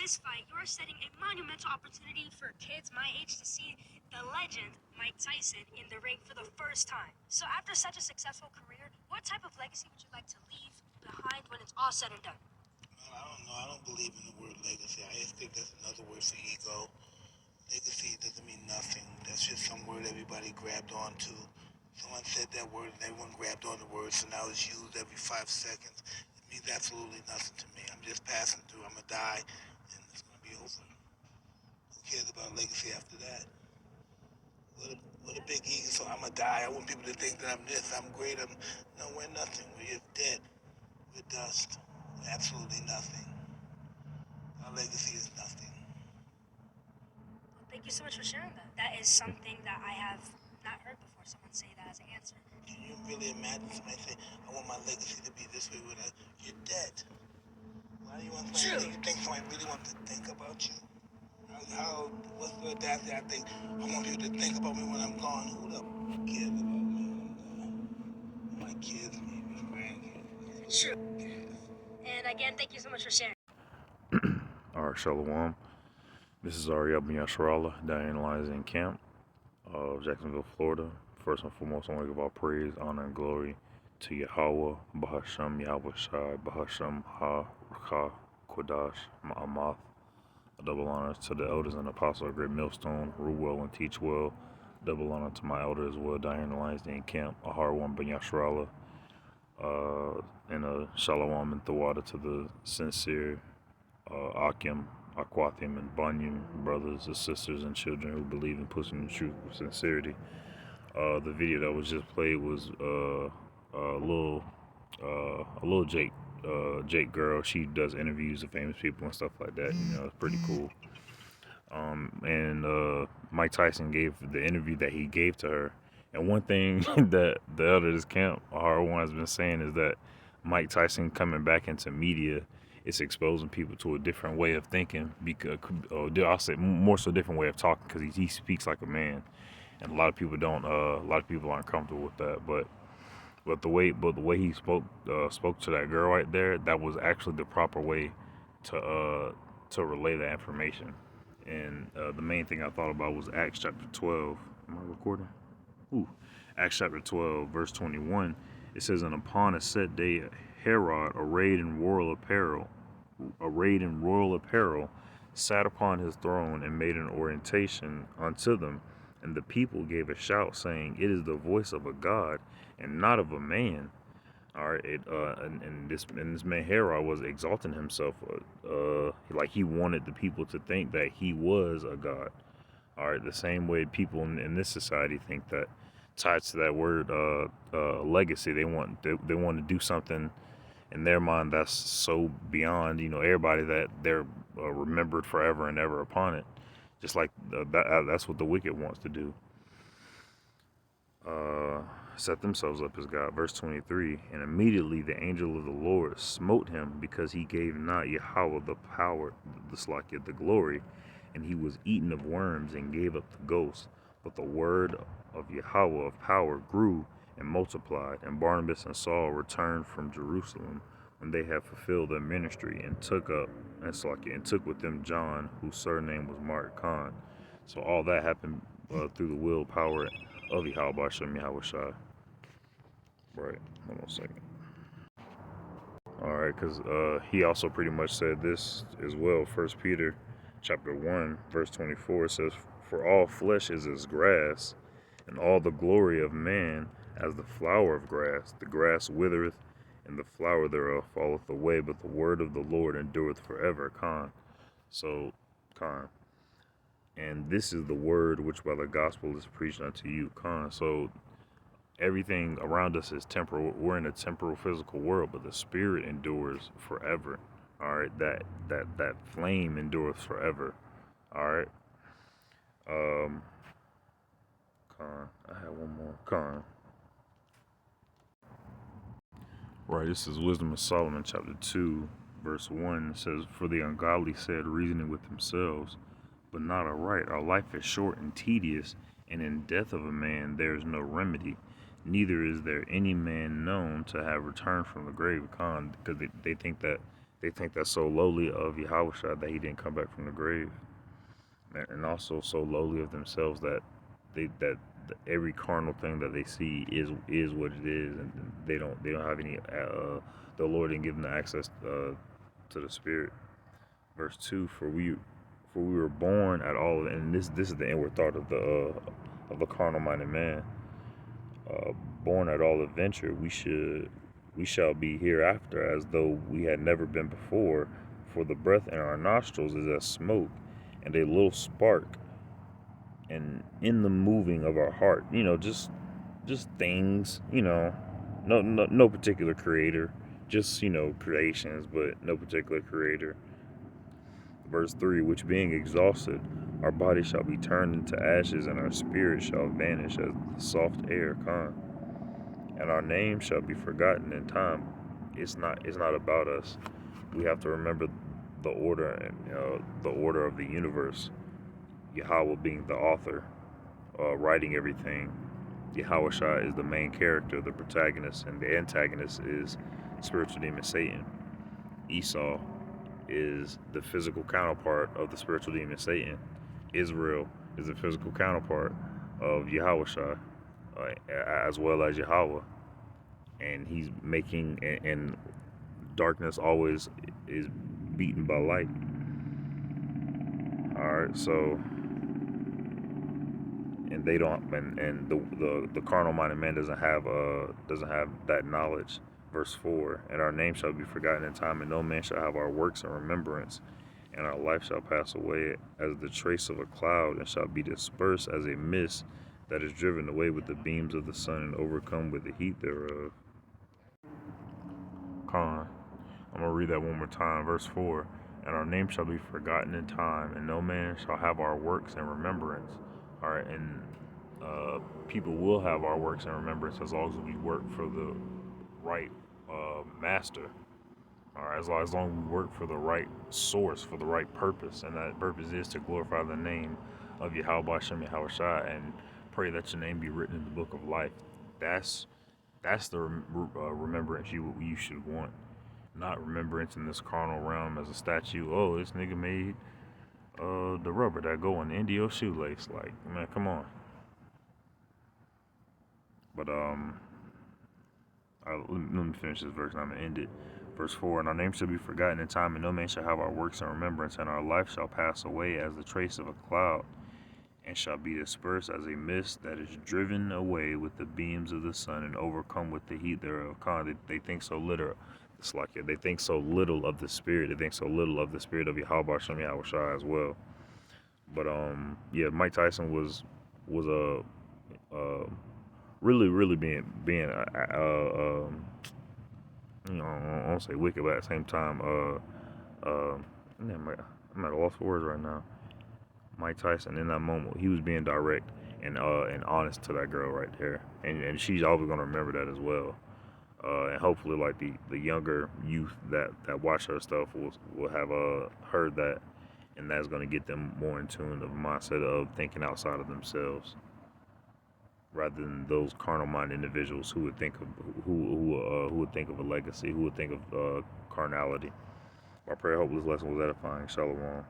this fight, you are setting a monumental opportunity for kids my age to see the legend Mike Tyson in the ring for the first time. So after such a successful career, what type of legacy would you like to leave behind when it's all said and done? I don't know. I don't believe in the word legacy. I just think that's another word for ego. Legacy doesn't mean nothing. That's just some word everybody grabbed onto. Someone said that word and everyone grabbed on the word, so now it's used every 5 seconds. It means absolutely nothing to me. I'm just passing through. I'm going to die, and it's going to be over. Who cares about legacy after that? What a big ego. So I'm going to die. I want people to think that I'm this, I'm great. No, we're nothing. We're just dead. We're dust. We're absolutely nothing. Our legacy is nothing. Well, thank you so much for sharing that. That is something that I have not heard before someone say that as an answer. Can you really imagine somebody say, I want my legacy to be this way when you're dead? Why do you want somebody to think somebody really wants to think about you? What's the audacity? I think I want people to think about me when I'm gone. Who the cares about me when I'm gone? My kids, maybe grandkids. True. And again, thank you so much for sharing. All right, Shalom. This is Ariel Ben Yasharallah, Diane Lions in Camp of Jacksonville, Florida. First and foremost, I want to give all praise, honor, and glory to Yahweh, Bahasham, Yahweh Shai, Bahasham, Ha, Rakha, Kodash, Ma'amath. A double honor to the elders and apostles of Great Millstone, rule well and teach well. Double honor to my elder as well, Diane Lions in Camp, Ahar one Ben Yasharallah. And a Shalom and Thawada to the sincere Akim, Aquathim, and Banyim brothers and sisters and children who believe in pushing the truth with sincerity. The video that was just played was a little Jake girl. She does interviews of famous people and stuff like that. You know, it's pretty cool. And Mike Tyson gave the interview that he gave to her. And one thing that the elder of this camp, R1, has been saying is that Mike Tyson coming back into media is exposing people to a different way of thinking, because I'll say more so a different way of talking, because he speaks like a man, and a lot of people don't. A lot of people aren't comfortable with that. But the way he spoke to that girl right there, that was actually the proper way to relay that information. And the main thing I thought about was Acts chapter 12. Am I recording? Acts chapter 12, verse 21. It says, and upon a set day, Herod, arrayed in royal apparel, sat upon his throne and made an orientation unto them. And the people gave a shout, saying, it is the voice of a God and not of a man. All right, and this man Herod was exalting himself, like he wanted the people to think that he was a god. All right, the same way people in this society think that, tied to that word legacy. They want to do something in their mind that's so beyond, everybody, that they're remembered forever and ever upon it. Just like that's what the wicked wants to do. Set themselves up as God. Verse 23, and immediately the angel of the Lord smote him, because he gave not Yahweh the power, the glory, and he was eaten of worms and gave up the ghost. But the word of Yahweh of power grew and multiplied, and Barnabas and Saul returned from Jerusalem when they had fulfilled their ministry, and took with them John, whose surname was Mark Khan. So all that happened through the will power of Yahweh Shem Yahweh Shai. Right, hold on a second. Alright, because he also pretty much said this as well. 1 Peter chapter 1, verse 24 says, for all flesh is as grass, and all the glory of man as the flower of grass. The grass withereth, and the flower thereof falleth away, but the word of the Lord endureth forever. And this is the word which by the gospel is preached unto you. So everything around us is temporal. We're in a temporal physical world, but the spirit endures forever. All right, that flame endures forever. All right. I have one more. Right, this is Wisdom of Solomon, chapter 2, verse 1. It says, for the ungodly said, reasoning with themselves, but not aright. Our life is short and tedious, and in death of a man there is no remedy. Neither is there any man known to have returned from the grave. Because they think that They think that's so lowly of Yahushua that he didn't come back from the grave, and also so lowly of themselves that every carnal thing that they see is what it is, and they don't have any. The Lord didn't give them the access to the Spirit. Verse 2: For we were born at all, and this is the inward thought of the carnal minded man. Born at all adventure, we shall be hereafter as though we had never been before. For the breath in our nostrils is as smoke, and a little spark, and in the moving of our heart. Just things. No particular creator. Just creations, but no particular creator. Verse 3: Which being exhausted, our body shall be turned into ashes, and our spirit shall vanish as the soft air. And our name shall be forgotten in time. It's not about us. We have to remember the order and the order of the universe. Yahweh being the author, writing everything. Yahushua is the main character, the protagonist, and the antagonist is spiritual demon Satan. Esau is the physical counterpart of the spiritual demon Satan. Israel is the physical counterpart of Yahushua, as well as Yahweh. And he's making, and darkness always is beaten by light. Alright, so, and they don't, and the carnal minded man doesn't have that knowledge. Verse 4: And our name shall be forgotten in time, and no man shall have our works in remembrance, and our life shall pass away as the trace of a cloud, and shall be dispersed as a mist that is driven away with the beams of the sun, and overcome with the heat thereof. I'm going to read that one more time. Verse 4: And our name shall be forgotten in time, and no man shall have our works in remembrance. Alright, and people will have our works in remembrance as long as we work for the right master. Alright, as long as we work for the right source, for the right purpose, and that purpose is to glorify the name of Yahweh Shem Yahushua, and pray that your name be written in the book of life. That's the remembrance you should want, not remembrance in this carnal realm as a statue. Oh, this nigga made the rubber that go on the Indio shoelace. Like, man, come on. But let me finish this verse and I'm gonna end it. Verse 4: And our name shall be forgotten in time, and no man shall have our works in remembrance, and our life shall pass away as the trace of a cloud, and shall be dispersed as a mist that is driven away with the beams of the sun, and overcome with the heat thereof. They think so little. It's like they think so little of the Spirit. They think so little of the Spirit of Yahweh Shem Yahushua as well. But yeah, Mike Tyson was really being I don't want to say wicked, but at the same time, I'm at a loss for words right now. Mike Tyson, in that moment, he was being direct and honest to that girl right there, and she's always gonna remember that as well. And hopefully, like the younger youth that watch her stuff will have heard that, and that's gonna get them more in tune of a mindset of thinking outside of themselves, rather than those carnal-minded individuals who would think of who would think of a legacy, who would think of carnality. I pray I hope this lesson was edifying. Shalom.